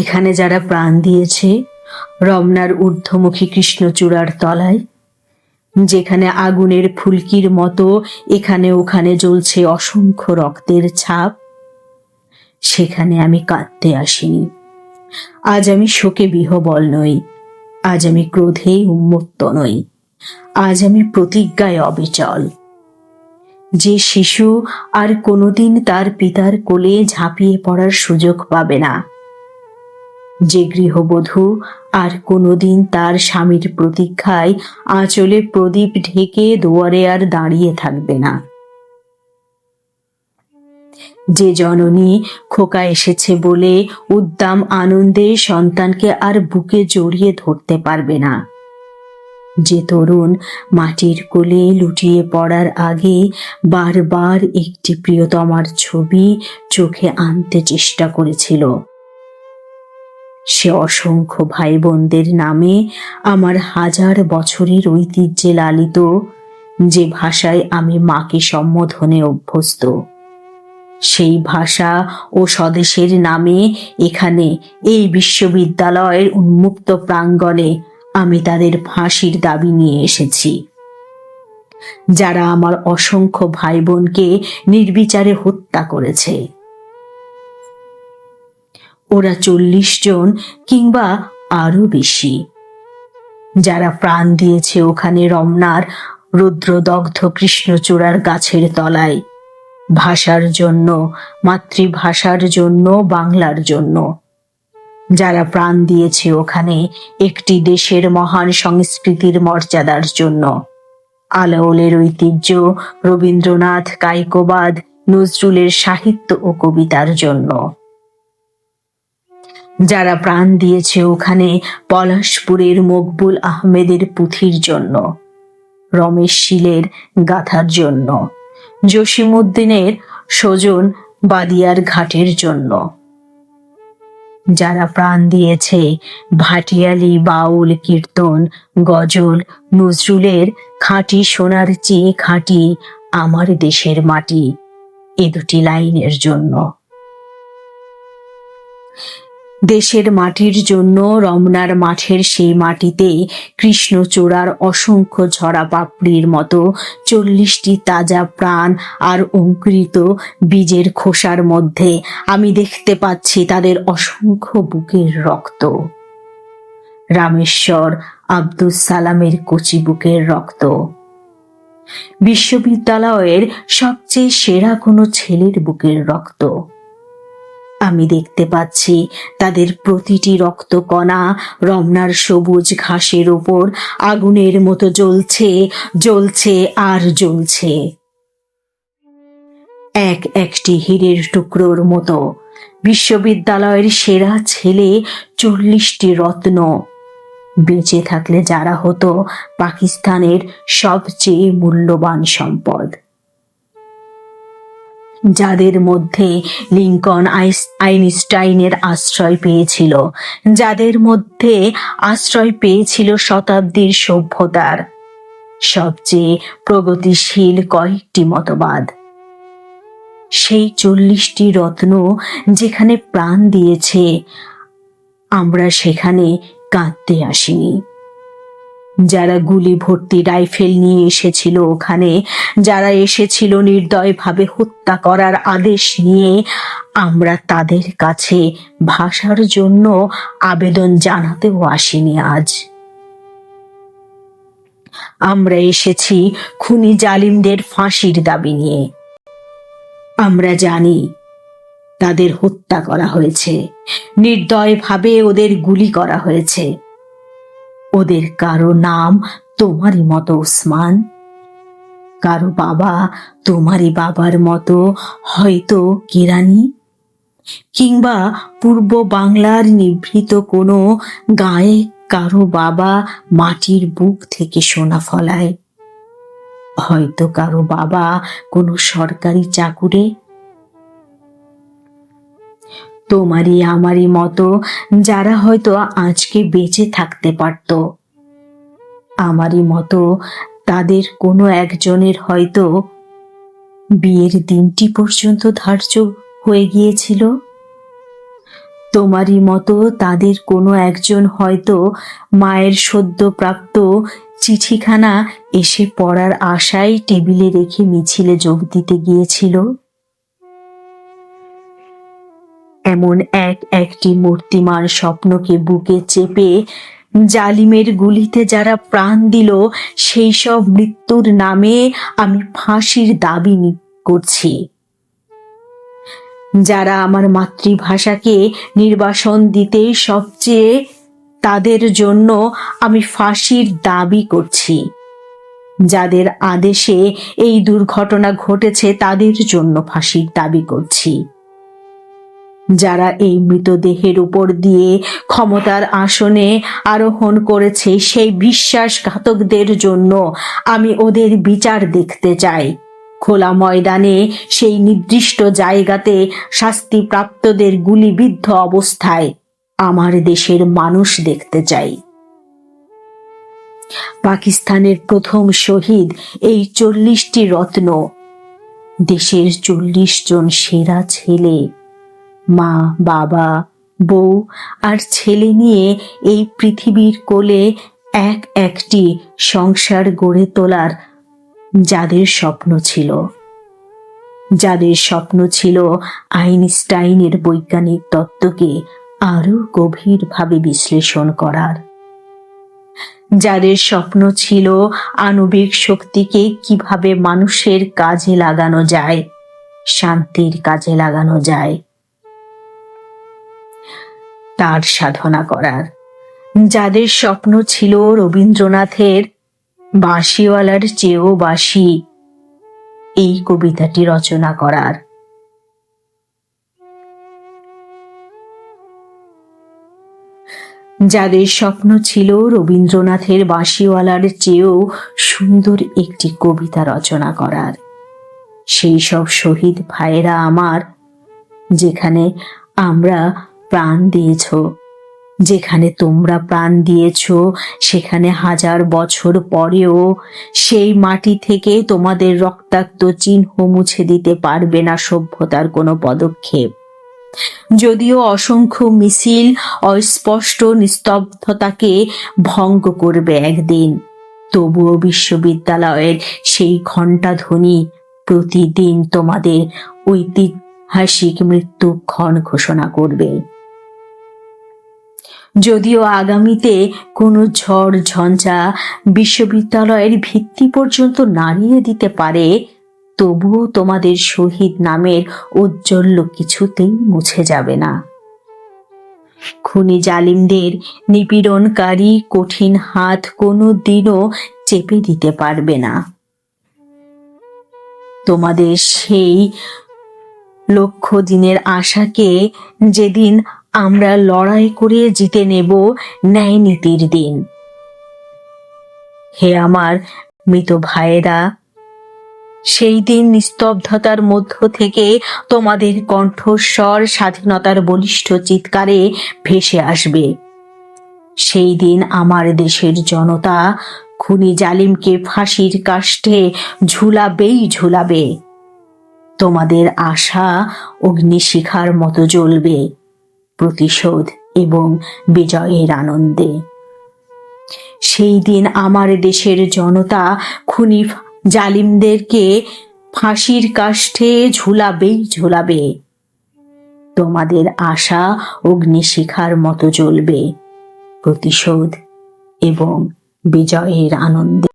এখানে যারা প্রাণ দিয়েছে রমনার ঊর্ধ্বমুখী কৃষ্ণচূড়ার তলায়, যেখানে আগুনের ফুলকির মতো এখানে ওখানে জ্বলছে অসংখ্য রক্তের ছাপ, সেখানে আমি কাঁদতে আসিনি। আজ আমি শোকে বিহ্বল নই, আজ আমি ক্রোধে উন্মত্ত নই, আজ আমি প্রতিজ্ঞায় অবিচল। যে শিশু আর কোনোদিন তার পিতার কোলে ঝাঁপিয়ে পড়ার সুযোগ পাবে না, যে গৃহবধূ আর কোনোদিন তার স্বামীর প্রতীক্ষায় আঁচলে প্রদীপ ঢেকে দুয়ারে আর দাঁড়িয়ে থাকবে না, যে জননী খোকা এসেছে বলে উদ্দাম আনন্দে সন্তানকে আর বুকে জড়িয়ে ধরতে পারবে না, যে তরুণ মাটির কোলে লুটিয়ে পড়ার আগে বারবার একটি প্রিয়তমার ছবি চোখে আনতে চেষ্টা করেছিল, সে অসংখ্য ভাই বোনদের নামে আমার হাজার বছরের ঐতিহ্যে লালিত যে ভাষায় আমি মাকে সম্বোধনে অভ্যস্ত, সেই ভাষা ও স্বদেশের নামে এখানে এই বিশ্ববিদ্যালয়ের উন্মুক্ত প্রাঙ্গণে আমি তাদের ফাঁসির দাবি নিয়ে এসেছি, যারা আমার অসংখ্য ভাই বোনকে নির্বিচারে হত্যা করেছে। ওরা 40 জন কিংবা আরো বেশি, যারা প্রাণ দিয়েছে ওখানে রমনার রুদ্রদগ্ধ কৃষ্ণচূড়ার গাছের তলায়, ভাষার জন্য, মাতৃভাষার জন্য, বাংলার জন্য, যারা প্রাণ দিয়েছে ওখানে একটি দেশের মহান সংস্কৃতির মর্যাদার জন্য, আলাওলের ঐতিহ্য, রবীন্দ্রনাথ, কায়িকবাদ, নজরুলের সাহিত্য ও কবিতার জন্য, যারা প্রাণ দিয়েছে ওখানে পলাশপুরের মকবুল আহমেদের পুঁথির জন্য, রমেশ শীলের গাথার জন্য, জসিমউদ্দিনের সজন বাদিয়ার ঘাটের জন্য, যারা প্রাণ দিয়েছে ভাটিয়ালি বাউল, কীর্তন, গজল, নজরুলের খাঁটি সোনার চেয়ে খাঁটি আমার দেশের মাটি এ দুটি লাইনের জন্য। দেশের মাটির জন্য রমনার মাঠের সেই মাটিতে কৃষ্ণচূড়ার অসংখ্য ঝরা পাপড়ির মতো 40টি তাজা প্রাণ আর অঙ্কুরিত বীজের খোসার মধ্যে আমি দেখতে পাচ্ছি তাদের অসংখ্য বুকের রক্ত, রামেশ্বর আব্দুস সালামের কচি বুকের রক্ত, বিশ্ববিদ্যালয়ের সবচেয়ে সেরা কোনো ছেলের বুকের রক্ত। আমি দেখতে পাচ্ছি তাদের প্রতিটি রক্তকণা রমনার সবুজ ঘাসের ওপর আগুনের মতো জ্বলছে, জ্বলছে আর জ্বলছে। একটি হীরের টুকরোর মতো বিশ্ববিদ্যালয়ের সেরা ছেলে 40টি রত্ন, বেঁচে থাকলে যারা হতো পাকিস্তানের সবচেয়ে মূল্যবান সম্পদ, যাদের মধ্যে লিঙ্কন আইনস্টাইনের আশ্রয় পেয়েছিল, যাদের মধ্যে আশ্রয় পেয়েছিল শতাব্দীর সভ্যতার সবচেয়ে প্রগতিশীল কয়েকটি মতবাদ। সেই 40টি রত্ন যেখানে প্রাণ দিয়েছে, আমরা সেখানে কাঁদতে আসিনি। যারা গুলি ভর্তি রাইফেল নিয়ে এসেছিল ওখানে, যারা এসেছিল নির্দয়ভাবে হত্যা করার আদেশ নিয়ে, আমরা তাদের কাছে ভাষার জন্য আবেদন জানাতেও আসিনি আজ। আমরা এসেছি খুনি জালিমদের ফাঁসির দাবি নিয়ে। আমরা জানি তাদের হত্যা করা হয়েছে, নির্দয়ভাবে ওদের গুলি করা হয়েছে। ওদের কারো নাম তোমারই মতো ওসমান, কারো বাবা তোমারই বাবার মতো হয়তো কিরানি, কিংবা পূর্ব বাংলার নিভৃত কোনো গায়ে কারো বাবা মাটির বুক থেকে সোনা ফলায়, হয়তো কারো বাবা কোনো সরকারি চাকুরে। তোমারই আমারই মতো যারা হয়তো আজকে বেঁচে থাকতে পারত, আমারই মতো তাদের কোনো একজনের হয়তো বিয়ের দিনটি পর্যন্ত ধার্য হয়ে গিয়েছিল। তোমারই মতো তাদের কোনো একজন হয়তো মায়ের সদ্যপ্রাপ্ত চিঠিখানা এসে পড়ার আশায় টেবিলে রেখে মিছিলে যোগ দিতে গিয়েছিল। এমন একটি মূর্তিমান স্বপ্নকে বুকে চেপে জালিমের গুলিতে যারা প্রাণ দিল, সেই সব মৃত্যুর নামে আমি ফাঁসির দাবি করছি। যারা আমার মাতৃভাষাকে নির্বাসন দিতে সবচেয়ে, তাদের জন্য আমি ফাঁসির দাবি করছি। যাদের আদেশে এই দুর্ঘটনা ঘটেছে, তাদের জন্য ফাঁসির দাবি করছি। যারা এই মৃতদেহের উপর দিয়ে ক্ষমতার আসনে আরোহণ করেছে, সেই বিশ্বাসঘাতকদের জন্য আমি ওদের বিচার দেখতে চাই। খোলা ময়দানে সেই নির্দিষ্ট জায়গাতে শাস্তিপ্রাপ্তদের গুলিবিদ্ধ অবস্থায় আমার দেশের মানুষ দেখতে চাই। পাকিস্তানের প্রথম শহীদ এই 40টি রত্ন, দেশের 40 জন সেরা ছেলে, মা, বাবা, বউ আর ছেলে নিয়ে এই পৃথিবীর কোলে একটি সংসার গড়ে তোলার যাদের স্বপ্ন ছিল আইনস্টাইনের বৈজ্ঞানিক তত্ত্বকে আরো গভীরভাবে বিশ্লেষণ করার, যাদের স্বপ্ন ছিল আণবিক শক্তিকে কিভাবে মানুষের কাজে লাগানো যায়, শান্তির কাজে লাগানো যায়, তার সাধনা করার, যাদের স্বপ্ন ছিল রবীন্দ্রনাথের বাঁশিওয়ালার চেয়েও বাঁশি এই কবিতাটি রচনা করার, যাদের স্বপ্ন ছিল রবীন্দ্রনাথের বাঁশিওয়ালার চেয়েও সুন্দর একটি কবিতা রচনা করার, সেই সব শহীদ ভাইয়েরা আমার, যেখানে আমরা প্রাণ দিয়েছ, যেখানে তোমরা প্রাণ দিয়েছ, সেখানে 1000 বছর পরেও সেই মাটি থেকে তোমাদের রক্তাক্ত চিহ্ন মুছে দিতে পারবে না সভ্যতার কোনো পদক্ষেপ। যদিও অসংখ্য মিছিল অস্পষ্ট নিস্তব্ধতাকে ভঙ্গ করবে একদিন, তবুও বিশ্ববিদ্যালয়ের সেই ঘণ্টাধ্বনি প্রতিদিন তোমাদের ঐতিহাসিক মৃত্যুক্ষণ ঘোষণা করবে। যদিও আগামীতে কোনো ঝড় ঝঞ্ঝা বিশ্ববিদ্যালয়ের ভিত্তি পর্যন্ত নাড়িয়ে দিতে পারে, তবুও তোমাদের শহীদ নামের ঔজ্জ্বল্য কিছুতেই মুছে যাবে না। খুনি জালিমদের নিপীড়নকারী কঠিন হাত কোনো দিনও চেপে দিতে পারবে না। তোমাদের সেই লক্ষ দিনের আশাকে যেদিন আমরা লড়াই করে জিতে নেব, ন্যায় নীতির দিন। হে আমার মৃত ভাইয়েরা, সেই দিন নিস্তব্ধতার মধ্য থেকে তোমাদের কণ্ঠস্বর স্বাধীনতার বলিষ্ঠ চিৎকারে ভেসে আসবে। সেই দিন আমার দেশের জনতা খুনি জালিমকে ফাঁসির কাষ্ঠে ঝুলাবে। তোমাদের আশা অগ্নিশিখার মতো জ্বলবে প্রতিশোধ এবং বিজয়ের আনন্দে। সেই দিন আমার দেশের জনতা খুনি জালিমদেরকে ফাঁসির কাষ্ঠে ঝুলাবে। তোমাদের আশা অগ্নিশিখার মতো জ্বলবে প্রতিশোধ এবং বিজয়ের আনন্দে।